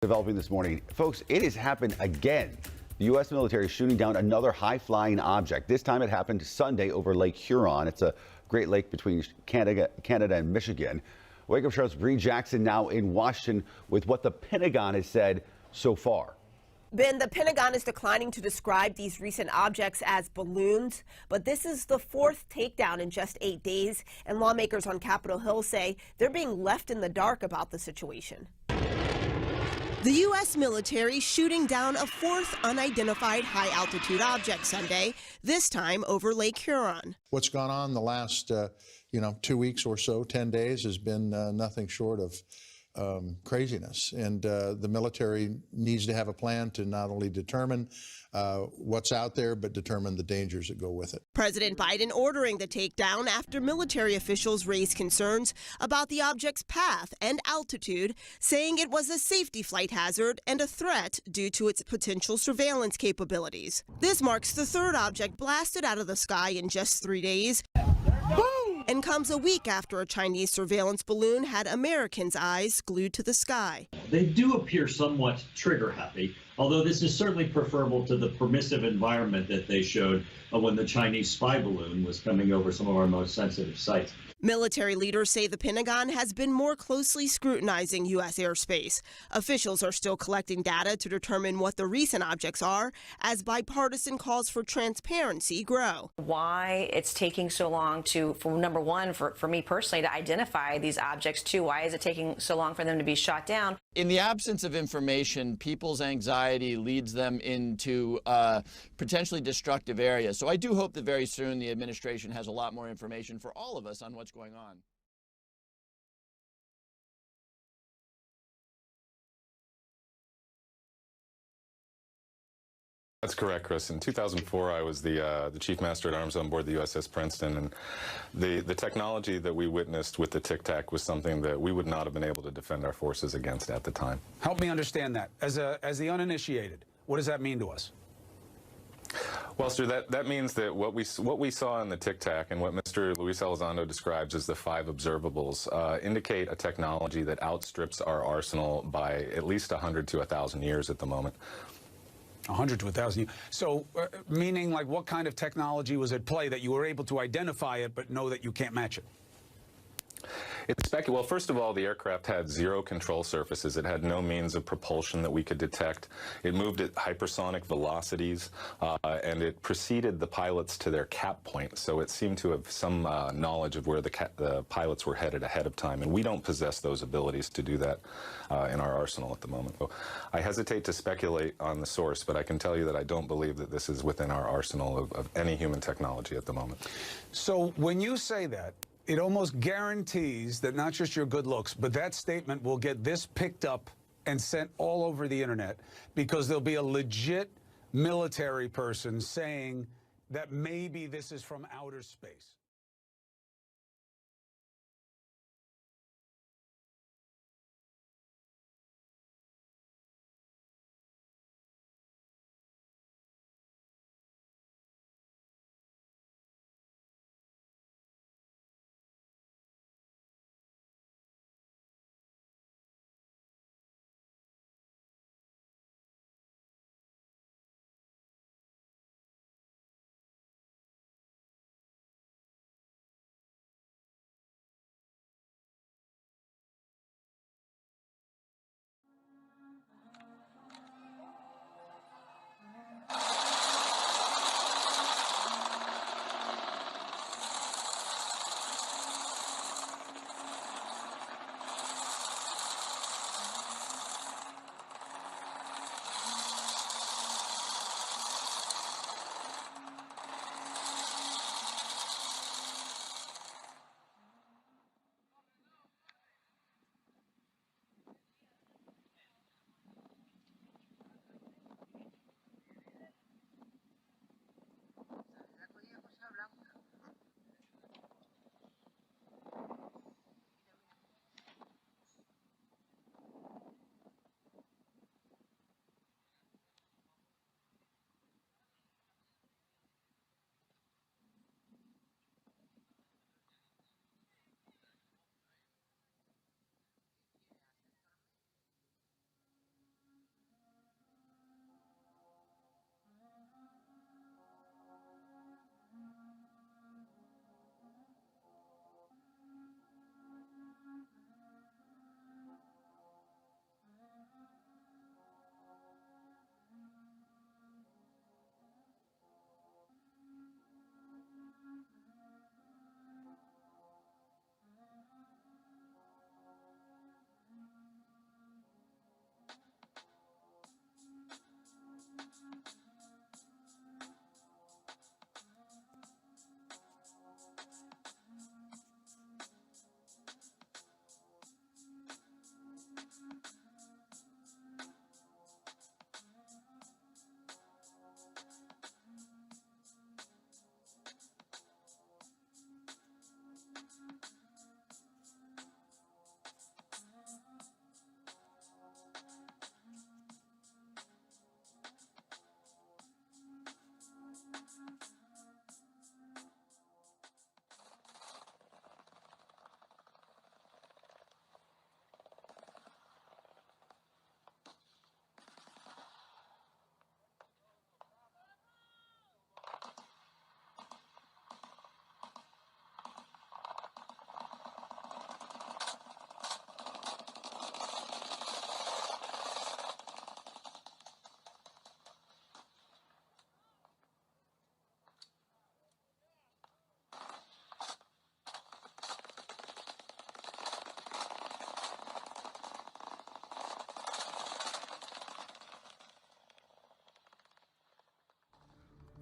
Developing this morning. Folks, it has happened again. The U.S. military is shooting down another high-flying object. This time it happened Sunday over Lake Huron. It's a Great Lake between Canada and Michigan. Wake Up Show's Bree Jackson now in Washington with what the Pentagon has said so far. Ben, the Pentagon is declining to describe these recent objects as balloons, but this is the fourth takedown in just 8 days, and lawmakers on Capitol Hill say they're being left in the dark about the situation. The U.S. military shooting down a fourth unidentified high-altitude object Sunday, this time over Lake Huron. What's gone on the last, 2 weeks or so, 10 days, has been nothing short of craziness. And the military needs to have a plan to not only determine what's out there, but determine the dangers that go with it. President Biden ordering the takedown after military officials raised concerns about the object's path and altitude, saying it was a safety flight hazard and a threat due to its potential surveillance capabilities. This marks the third object blasted out of the sky in just 3 days. And comes a week after a Chinese surveillance balloon had Americans' eyes glued to the sky. They do appear somewhat trigger happy, although this is certainly preferable to the permissive environment that they showed when the Chinese spy balloon was coming over some of our most sensitive sites. Military leaders say the Pentagon has been more closely scrutinizing U.S. airspace. Officials are still collecting data to determine what the recent objects are as bipartisan calls for transparency grow. Why it's taking so long for number one, for me personally, to identify these objects, too. Why is it taking so long for them to be shot down? In the absence of information, people's anxiety leads them into potentially destructive areas. So I do hope that very soon the administration has a lot more information for all of us on what's going on. That's correct, Chris. In 2004, I was the Chief Master at Arms on board the USS Princeton, and the technology that we witnessed with the Tic Tac was something that we would not have been able to defend our forces against at the time. Help me understand that. As the uninitiated, what does that mean to us? Well, sir, that means that what we saw in the Tic Tac and what Mr. Luis Elizondo describes as the 5 observables indicate a technology that outstrips our arsenal by at least 100 to 1,000 years at the moment. 100 to 1,000. So, meaning, like, what kind of technology was at play that you were able to identify it but know that you can't match it? Well, first of all, the aircraft had 0 control surfaces. It had no means of propulsion that we could detect. It moved at hypersonic velocities, and it preceded the pilots to their cap point. So it seemed to have some knowledge of where the pilots were headed ahead of time. And we don't possess those abilities to do that in our arsenal at the moment. So I hesitate to speculate on the source, but I can tell you that I don't believe that this is within our arsenal of any human technology at the moment. So when you say that, it almost guarantees that not just your good looks, but that statement will get this picked up and sent all over the internet, because there'll be a legit military person saying that maybe this is from outer space.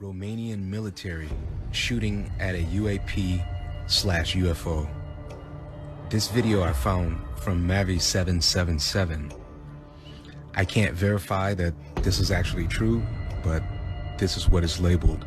Romanian military shooting at a UAP/UFO. This video I found from Mavi 777. I can't verify that this is actually true, but this is what is labeled.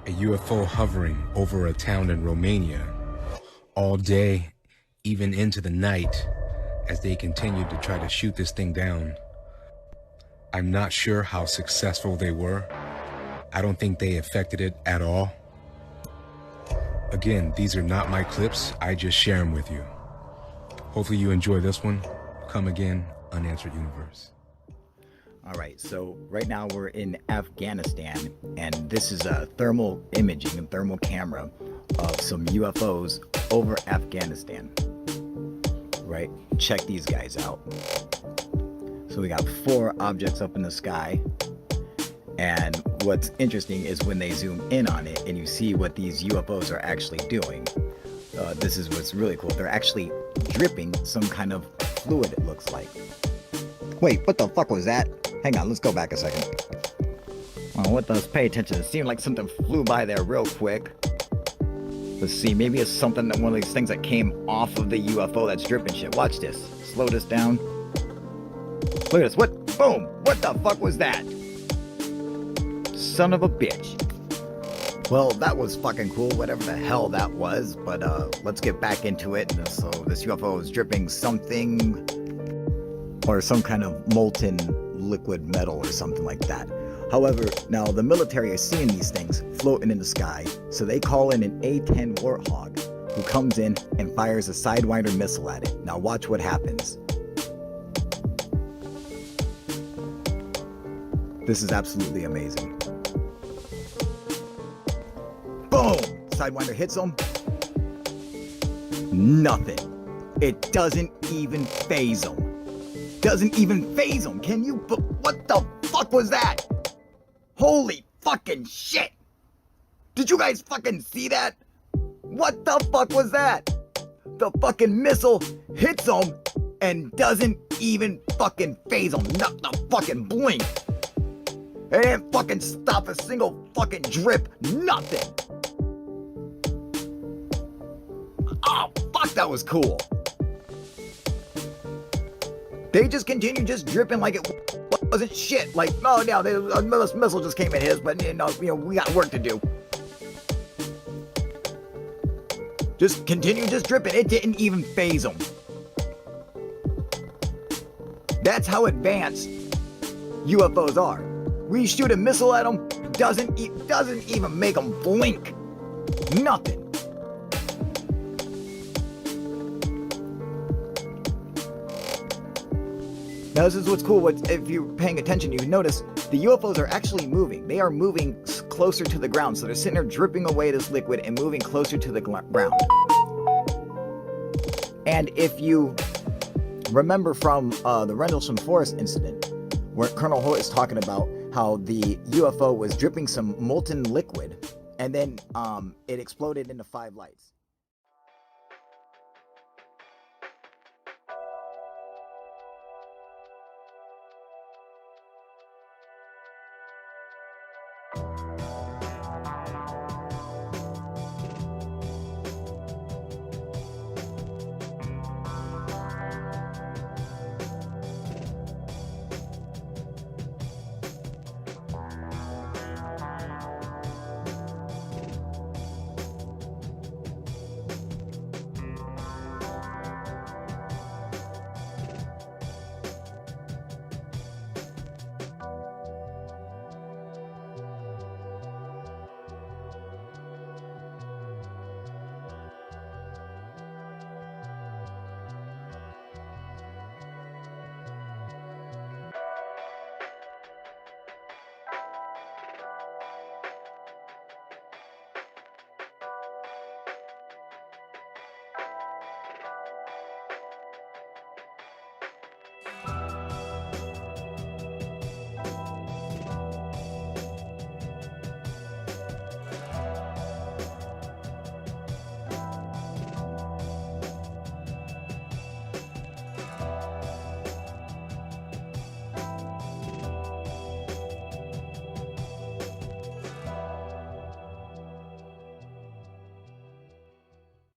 A UFO hovering over a town in Romania all day, even into the night, as they continued to try to shoot this thing down. I'm not sure how successful they were. I don't think they affected it at all. Again, these are not my clips. I just share them with you. Hopefully you enjoy this one. Come again, Unanswered Universe. All right, so right now we're in Afghanistan, and this is a thermal imaging and thermal camera of some UFOs over Afghanistan. Right, check these guys out. So we got 4 objects up in the sky, and what's interesting is when they zoom in on it and you see what these UFOs are actually doing. This is what's really cool. They're actually dripping some kind of fluid, it looks like. Wait, what the fuck was that? Hang on, let's go back a second. Oh, what the? Pay attention. It seemed like something flew by there real quick. Let's see, maybe it's something that one of these things that came off of the UFO that's dripping shit. Watch this. Slow this down. Look at this. What? Boom! What the fuck was that? Son of a bitch. Well, that was fucking cool, whatever the hell that was. But let's get back into it. So this UFO is dripping something, or some kind of molten liquid metal or something like that. However, now the military is seeing these things floating in the sky, so they call in an A-10 Warthog, who comes in and fires a Sidewinder missile at it. Now watch what happens. This is absolutely amazing. Boom! Sidewinder hits him. Nothing. It doesn't even phase him. Doesn't even phase him. Can you? But what the fuck was that? Holy fucking shit! Did you guys fucking see that? What the fuck was that? The fucking missile hits him and doesn't even fucking phase him. Not the fucking blink. It didn't fucking stop a single fucking drip. Nothing. Oh, fuck, that was cool. They just continued just dripping like it wasn't shit. Like, oh, no, a missile just came and hit us, but you know, we got work to do. Just continue just dripping. It didn't even phase them. That's how advanced UFOs are. We shoot a missile at them, doesn't even make them blink. Nothing. Now this is what's cool. If you're paying attention, you notice the UFOs are actually moving. They are moving closer to the ground. So they're sitting there dripping away this liquid and moving closer to the ground. And if you remember from the Rendlesham Forest incident, where Colonel Holt is talking about how the UFO was dripping some molten liquid, and then it exploded into 5 lights.